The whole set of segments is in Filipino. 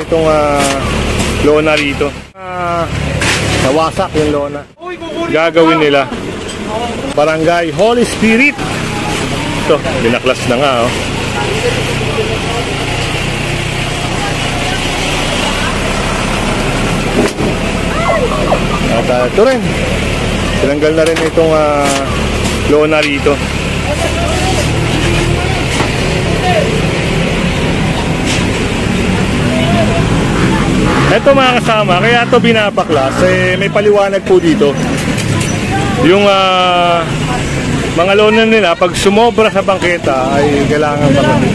itong lona rito. Nawasak yung lona. Gagawin nila Barangay Holy Spirit. Ito, binaklas na nga oh. At ito rin, tinanggal na rin itong lona rito. Ito mga kasama, kaya ito binabaklas, may paliwanag po dito. Yung mga lona nila, pag sumobra sa bangketa ay kailangan bakasin.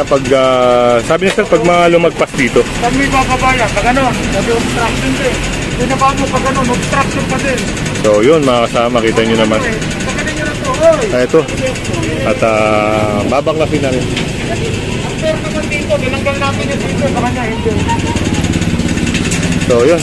Pag sabi niya sir, pag mga lumagpas dito pag may bababaya, pag ano, sabi obstruction din pinaba mo pag ano, obstruction pa din. So yun mga kasama, kita nyo naman ito. At babaklasin na rin. After naman dito, dinanggal natin yung dito, baka niya hindi. So yun.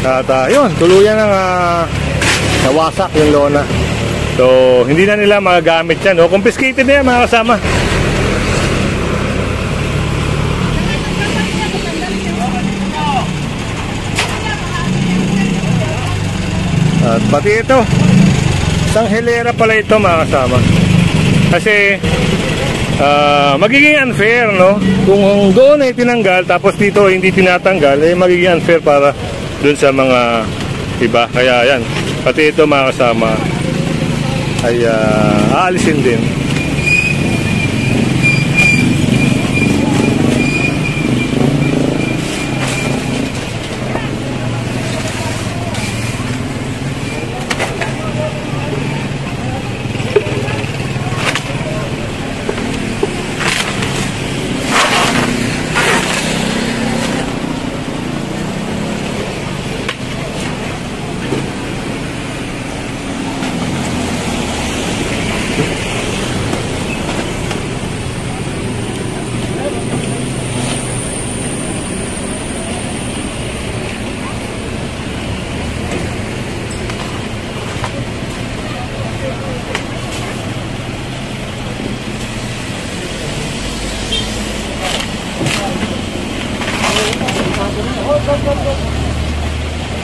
At yun, tuluyan ng nawasak yung lona. So hindi na nila magagamit yan. Confiscated na yan mga kasama. At pati ito, isang hilera pala ito mga kasama. Kasi magiging unfair, no? Kung doon ay tinanggal tapos dito hindi tinatanggal, magiging unfair para dun sa mga iba. Kaya yan, pati ito mga kasama ay aalisin din.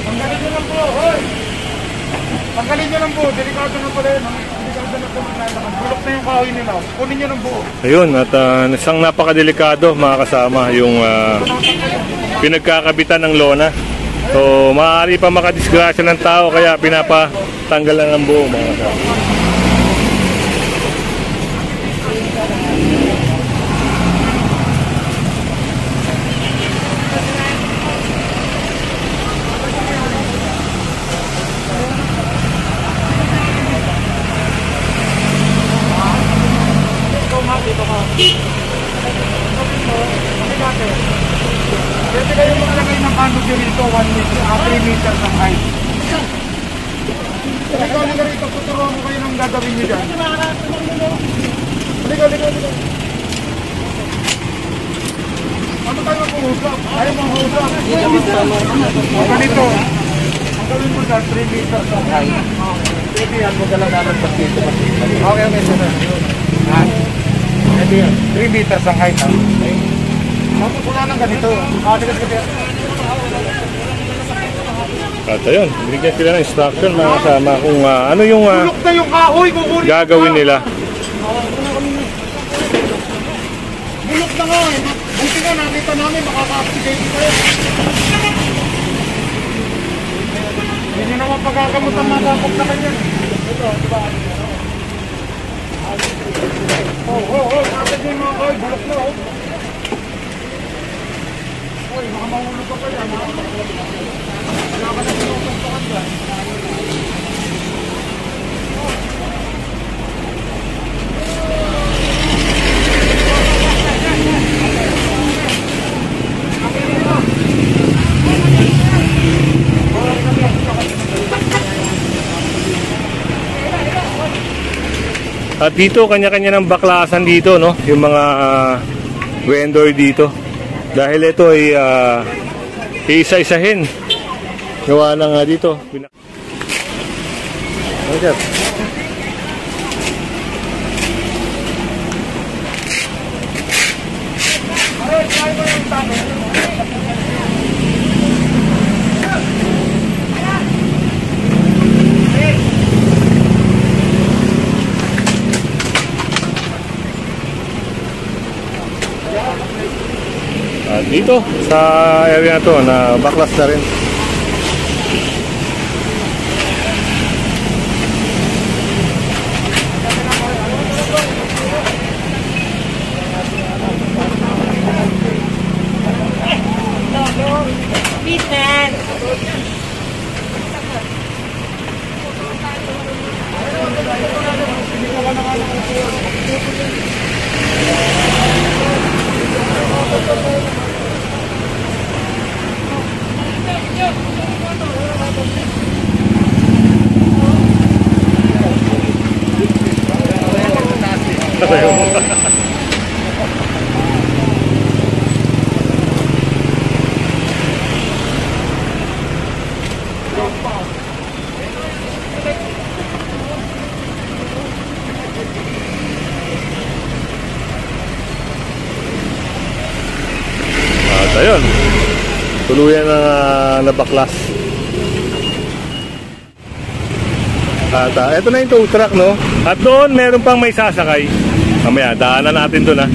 Tanggalin nyo lang po, hoy! Tanggalin nyo lang po, delikado na pala yun. Delikado na po maglalakad. Bulok na yung kahoy nila. Kunin nyo lang po. Ayun, at isang napakadelikado mga kasama yung pinagkakabitan ng lona. So maaari pa makadisgrasya ng tao, kaya pinapatanggal lang ng buo mga kasama. Pwede kayo maglagay ng canopy dito, 1 meter, 3 meters ang height. Halika rito, tuturuan ko kayo ng gagawin nyo dyan. Halika. Ano tayo mag-uusap? Ayaw mag-uusap. Ganito, ang gawin mo dyan, 3 meters ang height. Pwede yan, magalang naman pa dito. Okay, sir. Pwede yan, 3 meters ang height. Mapupula ng ganito. At ayun, binigyan sila ng instruction mga kasama kung ano yung gagawin nila. Bulok na nga eh. Buti nga nakita namin, makaka-activate kayo. Hindi nyo naman pagkakamot ang mga kapag na kanya. Ito, diba? Kapit yung mga koy, bulok na oh. Uy, baka mahulog ka pa yan ha. Wala ka na pinupuntukan dyan. At dito, kanya-kanya ng baklasan dito, no? Yung mga vendor dito. Dahil ito ay isa-isahin. Gawa na nga dito. Okay. Dito sa area na to na baklas na rin. Fitness. At ayun, tuluyan na nabaklas. At eto na yung tow truck, no? At doon meron pang may sasakay. Mamaya, daanan natin doon, ha?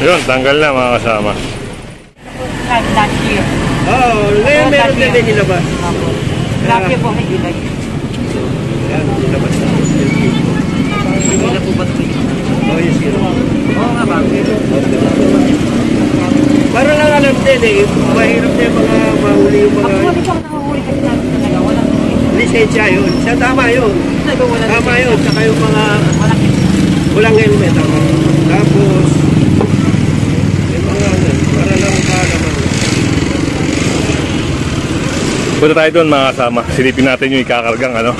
Ayun, tanggal na mga kasama. Last year. Meron din din nilabas. Last year po may ilay. Yan, nilabas na. Hindi na po ba ito? Oh, yes, yun. Oo nga ba? Para lang alam din eh, mahirap din mga mahuli yung mga Ako ko nakahuli kasi natin talaga. Walang lisensya yun. Siya tama yun. Tama yun. Saka yung mga walang helmet. Tapos, yung mga para lang malaman. Punta tayo doon mga kasama. Silipin natin yung ikakargang ano.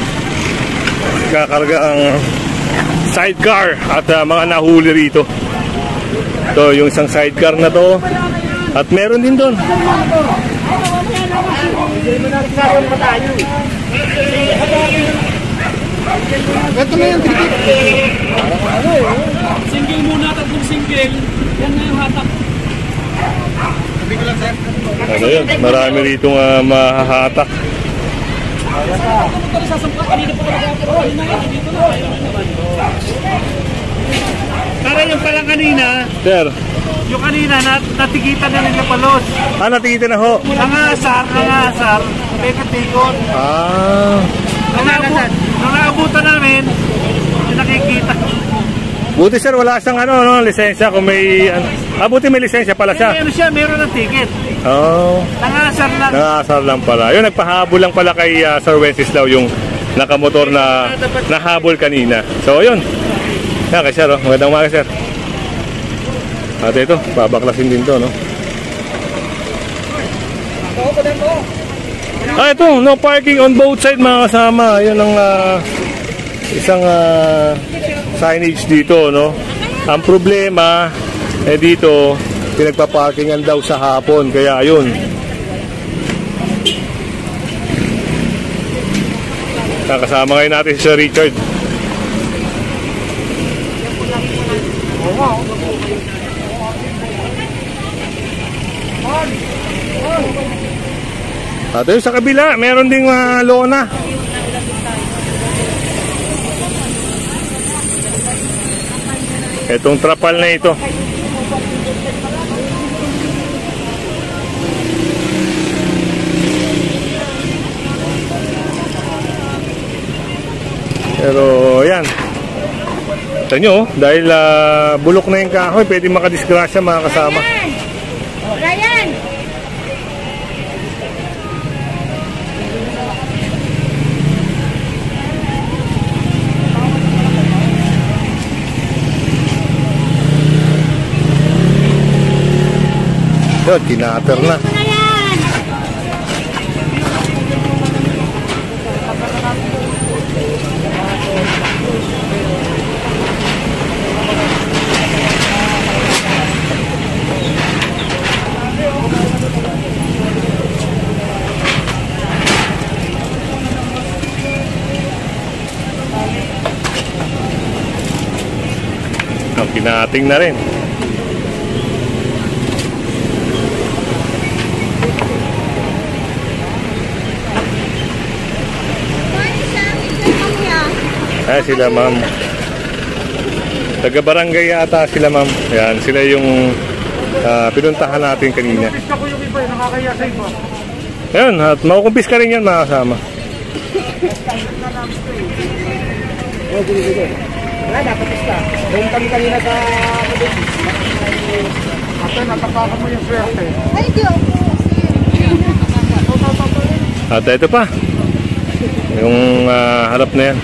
Ikakargang sidecar at mga nahuli rito. Ito yung isang sidecar na to. At meron din doon. Ito na yung ticket. Single muna, tatlong single. Yan na yung hatak. Sabi ko lang, sir. Ano yun? Marami rito mahahatak. Ito na sasampa. Kanina pa nag-apero. Kanina nga, dito na. Para yung palang kanina, Sir, yung kanina natigitan na nila palos. natigita na ho. Nangasar, may katikot. Nung naabutan namin, yung nakikita. Buti sir, wala siyang lisensya kung may... buti may lisensya pala siya. Meron ng ticket. Nangasar lang. Nangasar lang pala. Yun, nagpahabol lang pala kay Sir Wenceslao yung nakamotor na nahabol kanina. So, yun. Yan, kay sir, magandang umaga, sir. At ito, babaklasin din to, no? Ito, no parking on both side, mga kasama. Yun ang isang signage dito, no? Ang problema, dito, pinagpaparkingan daw sa hapon. Kaya, ayun. Kasama ngayon natin si Sir Richard. At yun, sa kabila, meron ding lona. Itong trapal na ito. Pero yan. Ito nyo, dahil bulok na yung kahoy, pwede makadisgrasya mga kasama. Ryan! Yun, kinater na. Ano yan? Oh, kinating na rin. Ay, sila ma'am. Taga-barangay yata sila ma'am. Yan, sila yung pinuntahan natin kanina. Pista ko yung iba, nakakaya sa iba. Ayun, at makukumpis ka rin yan mga kasama. Wala, dapat pista. Doon kami kanina sa... Ate, natapakan mo yung swerte. Ay, di ako. At ito pa. Yung harap na yan.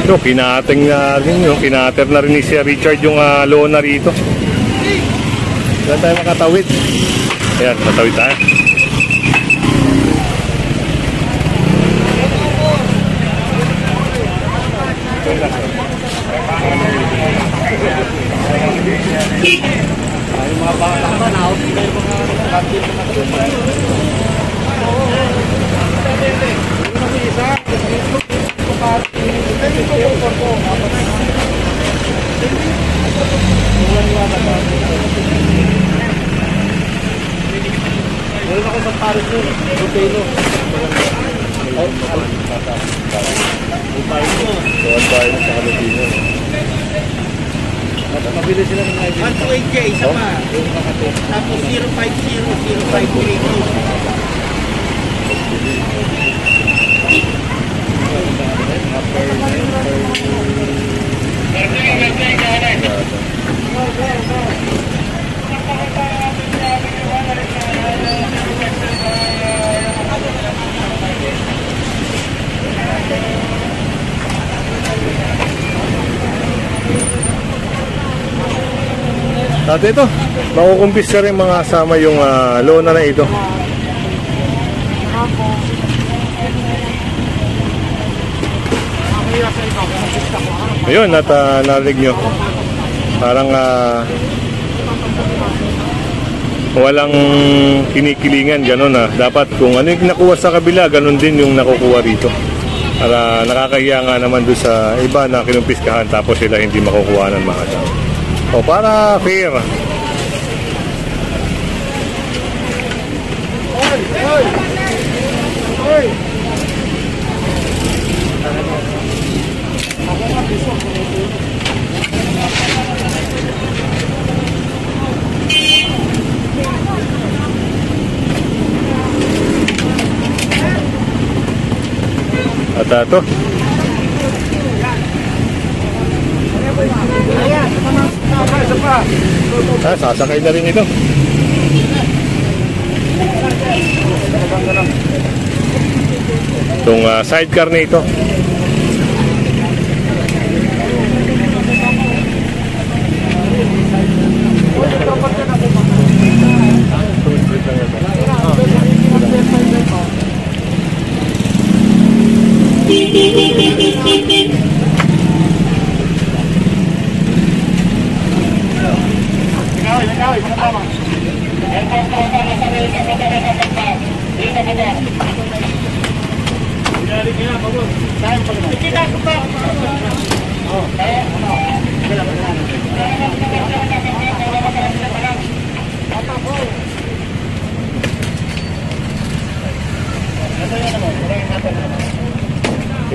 Ito, kinating na rin yung kinater na rin ni Sir Richard yung lona rito. Saan tayo makatawid? Ayan, matawid tayo. Meron ako sa Paris nun, Rupeno. Tuwan tayo sa Kalupino. Mabili sila ng ID. 128K, isa pa. Tapos 050-0532. At ito, makukumpis ka rin mga kasama yung lona na ito. Ayun, at narinig nyo. Parang walang kinikilingan, gano'n na. Dapat kung ano yung nakuha sa kabila, gano'n din yung nakukuha rito. Para nakakahiya nga naman doon sa iba na kinumpiskahan tapos sila hindi makukuha ng mga tao. O para fair. At ito. Sasakay na rin ito. Itong sidecar na ito.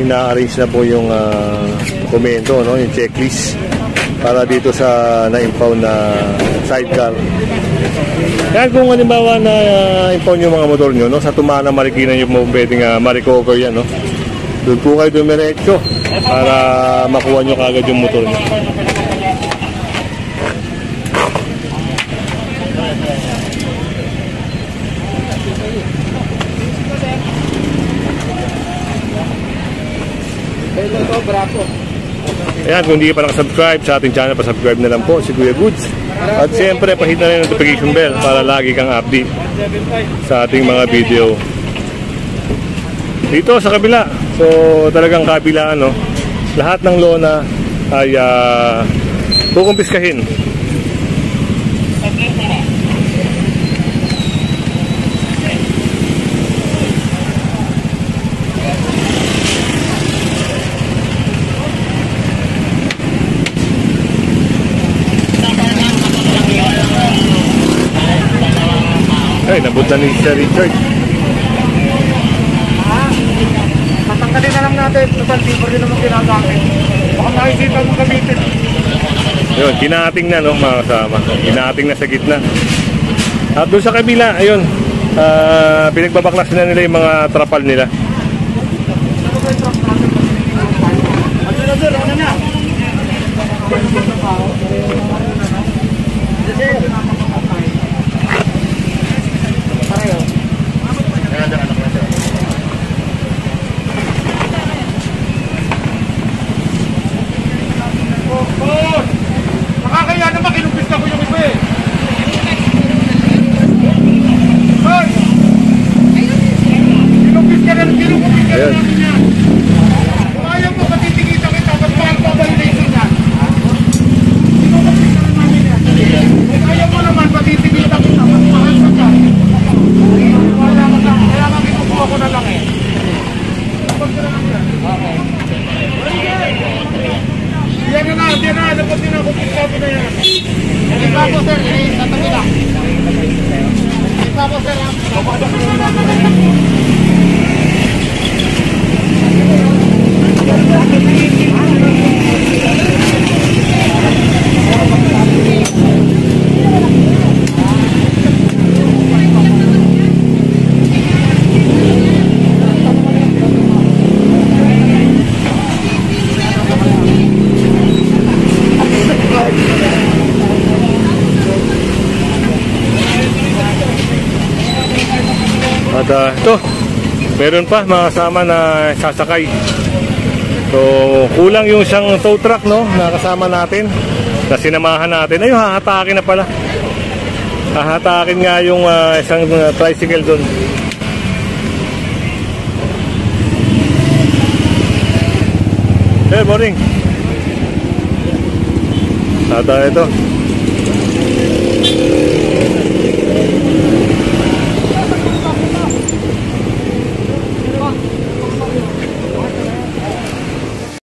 ina-arrange na po yung komento, no? Yung checklist para dito sa na-impound na sidecar. Kaya kung halimbawa na impound yung mga motor nyo, no? Sa Tumana, Marikina nyo mo pwedeng ma-recover yan, no? Doon po kayo dumiretso para makuha nyo kagad yung motor nyo. Ayan, kung hindi ka pa nakasubscribe sa ating channel, pa-subscribe na lang po si Kuya Goods. At siyempre, pahit na rin ang notification bell para lagi kang update sa ating mga video. Dito sa kabila, so talagang kabila, no? Lahat ng lona ay kukumpiskahin. Ay, nabot na ni Sir Richard. Tatanggalin na lang natin. Total, di rin naman ginagamit. Baka makikita mo gamitin. Yun, kinating na, no, mga kasama. Kinating na sa gitna. At doon sa kabila, ayun, pinagbabaklasin na nila yung mga trapal nila. Ano na? Nakakaya naman, kinumpis na ko yung iba eh. Hoy! Kinumpis ka na namin yan. Kung ayaw mo, patitigita kita, ba't mahal pa ba yung laser yan? Kinumpis ka na namin yan. Kung ayaw mo naman, patitigita kita, ba't mahal pa ka? Kaya nga kinukuha ko na lang eh. Kapag ka na lang yan. Yan na, dapat din ako pagkabi na yan. Iba po sir, tatabi lang. Iba po sir, At ito, meron pa mga kasama na sasakay. So, kulang yung isang tow truck, no, na kasama natin, na sinamahan natin. Ayun, hahatakin na pala. Hahatakin nga yung isang tricycle doon. Hey, morning. At ito.